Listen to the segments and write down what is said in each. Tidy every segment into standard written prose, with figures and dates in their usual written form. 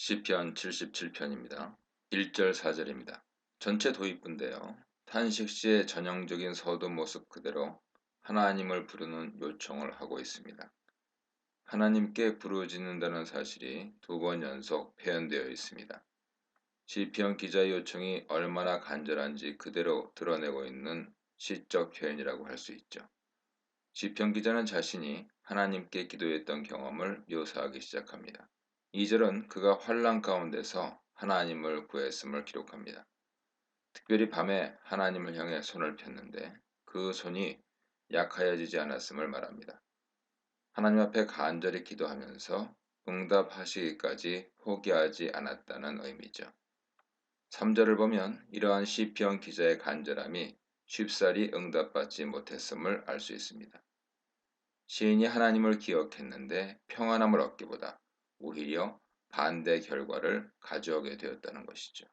시편 77편입니다. 1절 4절입니다. 전체 도입부인데요. 탄식 시의 전형적인 서두 모습 그대로 하나님을 부르는 요청을 하고 있습니다. 하나님께 부르짖는다는 사실이 두 번 연속 표현되어 있습니다. 시편 기자의 요청이 얼마나 간절한지 그대로 드러내고 있는 시적 표현이라고 할 수 있죠. 시편 기자는 자신이 하나님께 기도했던 경험을 묘사하기 시작합니다. 2절은 그가 환난 가운데서 하나님을 구했음을 기록합니다. 특별히 밤에 하나님을 향해 손을 폈는데 그 손이 약하여지지 않았음을 말합니다. 하나님 앞에 간절히 기도하면서 응답하시기까지 포기하지 않았다는 의미죠. 3절을 보면 이러한 시편 기자의 간절함이 쉽사리 응답받지 못했음을 알 수 있습니다. 시인이 하나님을 기억했는데 평안함을 얻기보다 오히려 반대 결과를 가져오게 되었다는 것이죠.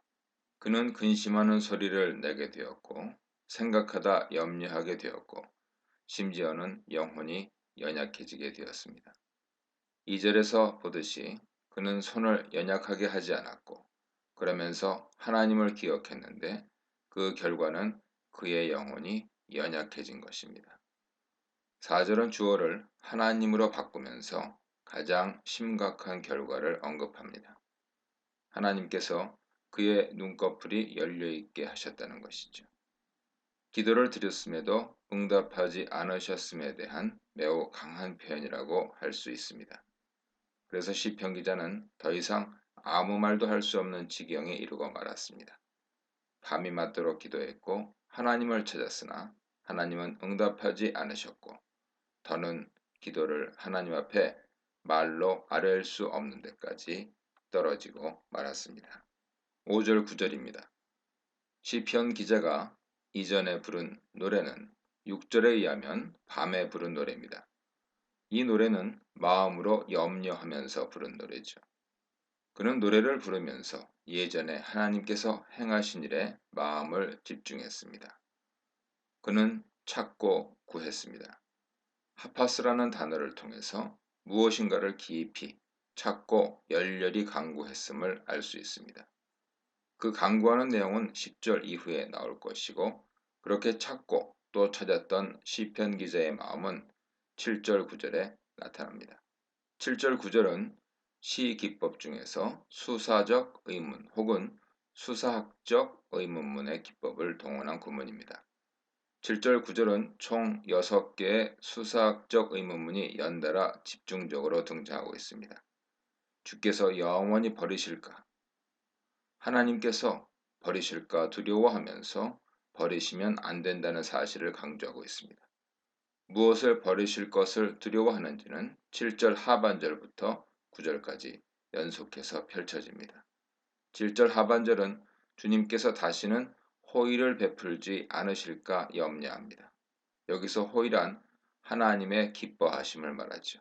그는 근심하는 소리를 내게 되었고 생각하다 염려하게 되었고 심지어는 영혼이 연약해지게 되었습니다. 2절에서 보듯이 그는 손을 연약하게 하지 않았고 그러면서 하나님을 기억했는데 그 결과는 그의 영혼이 연약해진 것입니다. 4절은 주어를 하나님으로 바꾸면서 가장 심각한 결과를 언급합니다. 하나님께서 그의 눈꺼풀이 열려있게 하셨다는 것이죠. 기도를 드렸음에도 응답하지 않으셨음에 대한 매우 강한 표현이라고 할 수 있습니다. 그래서 시편 기자는 더 이상 아무 말도 할 수 없는 지경에 이르고 말았습니다. 밤이 맞도록 기도했고 하나님을 찾았으나 하나님은 응답하지 않으셨고 더는 기도를 하나님 앞에 말로 아뢰을 수 없는 데까지 떨어지고 말았습니다. 5절 9절입니다. 시편 기자가 이전에 부른 노래는 6절에 의하면 밤에 부른 노래입니다. 이 노래는 마음으로 염려하면서 부른 노래죠. 그는 노래를 부르면서 예전에 하나님께서 행하신 일에 마음을 집중했습니다. 그는 찾고 구했습니다. 하파스라는 단어를 통해서 무엇인가를 깊이 찾고 열렬히 간구했음을 알 수 있습니다. 그 간구하는 내용은 10절 이후에 나올 것이고 그렇게 찾고 또 찾았던 시편 기자의 마음은 7절 9절에 나타납니다. 7절 9절은 시 기법 중에서 수사적 의문 혹은 수사학적 의문문의 기법을 동원한 구문입니다. 7절 9절은 총 6개의 수사학적 의문문이 연달아 집중적으로 등장하고 있습니다. 주께서 영원히 버리실까? 하나님께서 버리실까 두려워하면서 버리시면 안 된다는 사실을 강조하고 있습니다. 무엇을 버리실 것을 두려워하는지는 7절 하반절부터 9절까지 연속해서 펼쳐집니다. 7절 하반절은 주님께서 다시는 호의를 베풀지 않으실까 염려합니다. 여기서 호의란 하나님의 기뻐하심을 말하죠.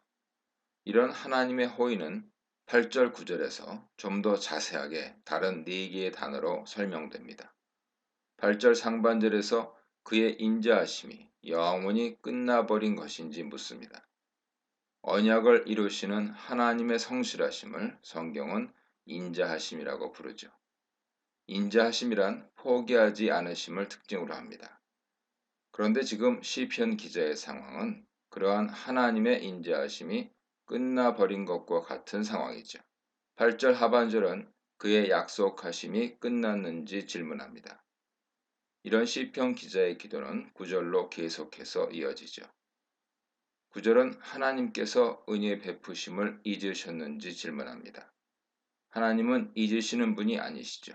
이런 하나님의 호의는 8절 9절에서 좀 더 자세하게 다른 4개의 단어로 설명됩니다. 8절 상반절에서 그의 인자하심이 영원히 끝나버린 것인지 묻습니다. 언약을 이루시는 하나님의 성실하심을 성경은 인자하심이라고 부르죠. 인자하심이란 포기하지 않으심을 특징으로 합니다. 그런데 지금 시편 기자의 상황은 그러한 하나님의 인자하심이 끝나버린 것과 같은 상황이죠. 8절 하반절은 그의 약속하심이 끝났는지 질문합니다. 이런 시편 기자의 기도는 9절로 계속해서 이어지죠. 9절은 하나님께서 은혜 베푸심을 잊으셨는지 질문합니다. 하나님은 잊으시는 분이 아니시죠.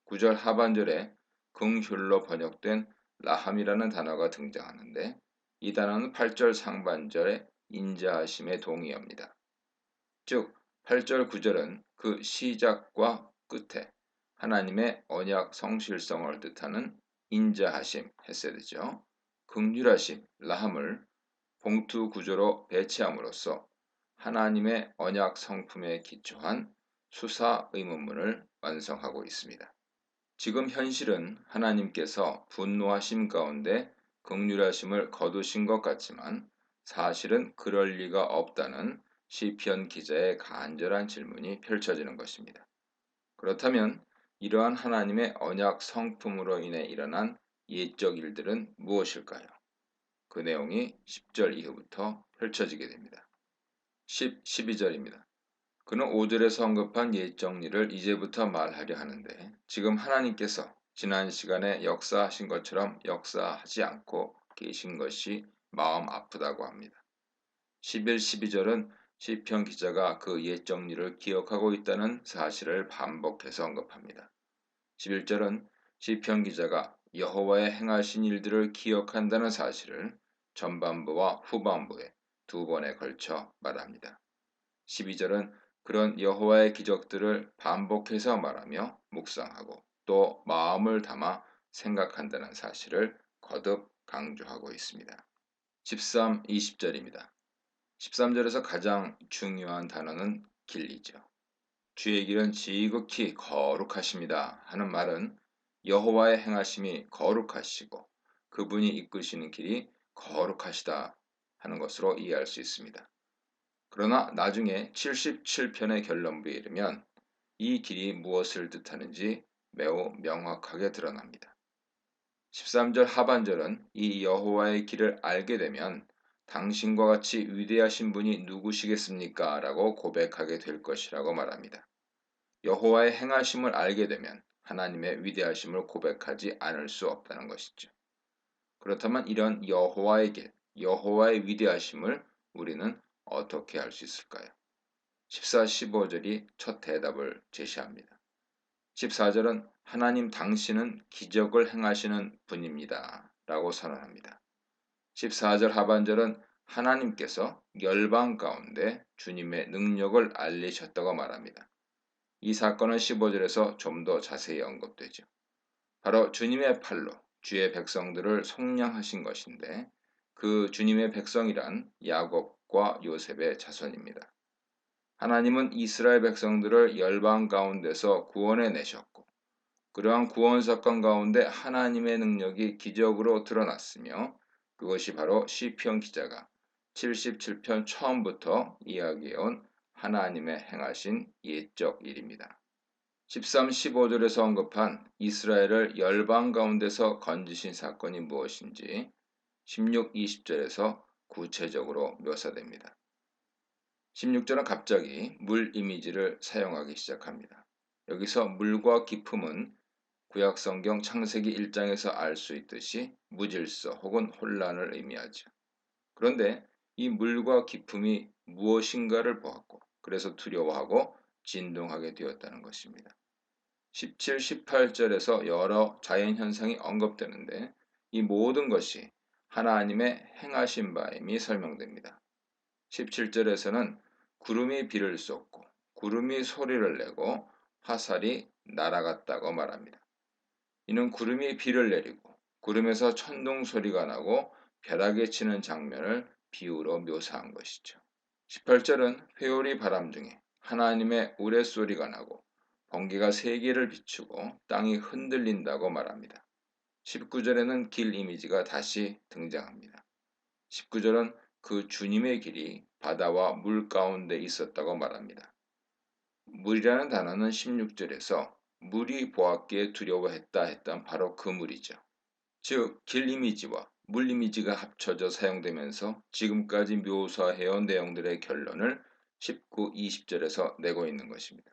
9절 하반절에 긍휼로 번역된 라함이라는 단어가 등장하는데 이 단어는 8절 상반절의 인자하심의 동의어입니다. 즉 8절 9절은 그 시작과 끝에 하나님의 언약 성실성을 뜻하는 인자하심 헤세드죠. 긍휼하심 라함을 봉투 구조로 배치함으로써 하나님의 언약 성품에 기초한 수사 의문문을 완성하고 있습니다. 지금 현실은 하나님께서 분노하심 가운데 긍휼하심을 거두신 것 같지만 사실은 그럴 리가 없다는 시편 기자의 간절한 질문이 펼쳐지는 것입니다. 그렇다면 이러한 하나님의 언약 성품으로 인해 일어난 예적 일들은 무엇일까요? 그 내용이 10절 이후부터 펼쳐지게 됩니다. 12절입니다. 그는 5절에서 언급한 예적 일을 이제부터 말하려 하는데 지금 하나님께서 지난 시간에 역사하신 것처럼 역사하지 않고 계신 것이 마음 아프다고 합니다. 11, 12절은 시편 기자가 그 옛 정리를 기억하고 있다는 사실을 반복해서 언급합니다. 11절은 시편 기자가 여호와의 행하신 일들을 기억한다는 사실을 전반부와 후반부에 두 번에 걸쳐 말합니다. 12절은 그런 여호와의 기적들을 반복해서 말하며 묵상하고 또 마음을 담아 생각한다는 사실을 거듭 강조하고 있습니다. 13, 20절입니다. 13절에서 가장 중요한 단어는 길이죠. 주의 길은 지극히 거룩하십니다 하는 말은 여호와의 행하심이 거룩하시고 그분이 이끄시는 길이 거룩하시다 하는 것으로 이해할 수 있습니다. 그러나 나중에 77편의 결론부에 이르면 이 길이 무엇을 뜻하는지 매우 명확하게 드러납니다. 13절 하반절은 이 여호와의 길을 알게 되면 당신과 같이 위대하신 분이 누구시겠습니까? 라고 고백하게 될 것이라고 말합니다. 여호와의 행하심을 알게 되면 하나님의 위대하심을 고백하지 않을 수 없다는 것이죠. 그렇다면 이런 여호와의 길, 여호와의 위대하심을 우리는 어떻게 알 수 있을까요? 14, 15절이 첫 대답을 제시합니다. 14절은 하나님 당신은 기적을 행하시는 분입니다. 라고 선언합니다. 14절 하반절은 하나님께서 열방 가운데 주님의 능력을 알리셨다고 말합니다. 이 사건은 15절에서 좀 더 자세히 언급되죠. 바로 주님의 팔로 주의 백성들을 속량하신 것인데 그 주님의 백성이란 야곱과 요셉의 자손입니다. 하나님은 이스라엘 백성들을 열방 가운데서 구원해 내셨고 그러한 구원 사건 가운데 하나님의 능력이 기적으로 드러났으며 그것이 바로 시편 기자가 77편 처음부터 이야기해온 하나님의 행하신 예적 일입니다. 13, 15절에서 언급한 이스라엘을 열방 가운데서 건지신 사건이 무엇인지 16, 20절에서 구체적으로 묘사됩니다. 16절은 갑자기 물 이미지를 사용하기 시작합니다. 여기서 물과 기품은 구약성경 창세기 1장에서 알 수 있듯이 무질서 혹은 혼란을 의미하죠. 그런데 이 물과 기품이 무엇인가를 보았고 그래서 두려워하고 진동하게 되었다는 것입니다. 17, 18절에서 여러 자연현상이 언급되는데 이 모든 것이 하나님의 행하신 바임이 설명됩니다. 17절에서는 구름이 비를 쏟고 구름이 소리를 내고 화살이 날아갔다고 말합니다. 이는 구름이 비를 내리고 구름에서 천둥 소리가 나고 벼락에 치는 장면을 비유로 묘사한 것이죠. 18절은 회오리 바람 중에 하나님의 우레소리가 나고 번개가 세계를 비추고 땅이 흔들린다고 말합니다. 19절에는 길 이미지가 다시 등장합니다. 19절은 그 주님의 길이 바다와 물 가운데 있었다고 말합니다. 물이라는 단어는 16절에서 물이 보았기에 두려워했다 했던 바로 그 물이죠. 즉, 길 이미지와 물 이미지가 합쳐져 사용되면서 지금까지 묘사해온 내용들의 결론을 19, 20절에서 내고 있는 것입니다.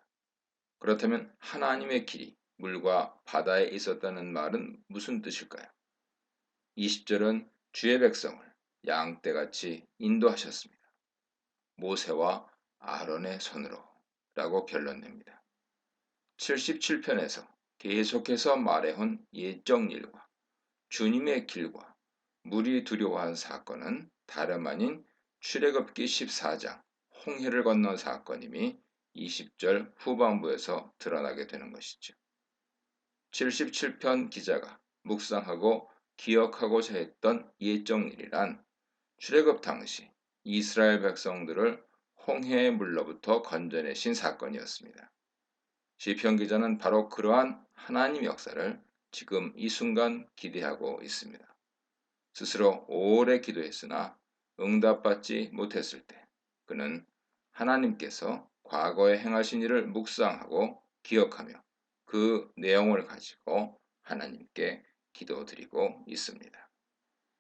그렇다면 하나님의 길이 물과 바다에 있었다는 말은 무슨 뜻일까요? 20절은 주의 백성을 양떼같이 인도하셨습니다. 모세와 아론의 손으로 라고 결론냅니다. 77편에서 계속해서 말해온 예적 일과 주님의 길과 물이 두려워한 사건은 다름 아닌 출애굽기 14장 홍해를 건넌 사건임이 20절 후반부에서 드러나게 되는 것이죠. 77편 기자가 묵상하고 기억하고자 했던 예적 일이란 출애굽 당시 이스라엘 백성들을 홍해의 물로부터 건져내신 사건이었습니다. 시편 기자는 바로 그러한 하나님 역사를 지금 이 순간 기대하고 있습니다. 스스로 오래 기도했으나 응답받지 못했을 때 그는 하나님께서 과거에 행하신 일을 묵상하고 기억하며 그 내용을 가지고 하나님께 기도드리고 있습니다.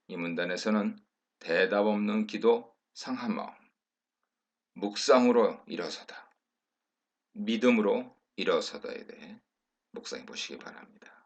이 문단에서는 대답 없는 기도 상한 마음, 묵상으로 일어서다, 믿음으로 일어서다에 대해 묵상해 보시기 바랍니다.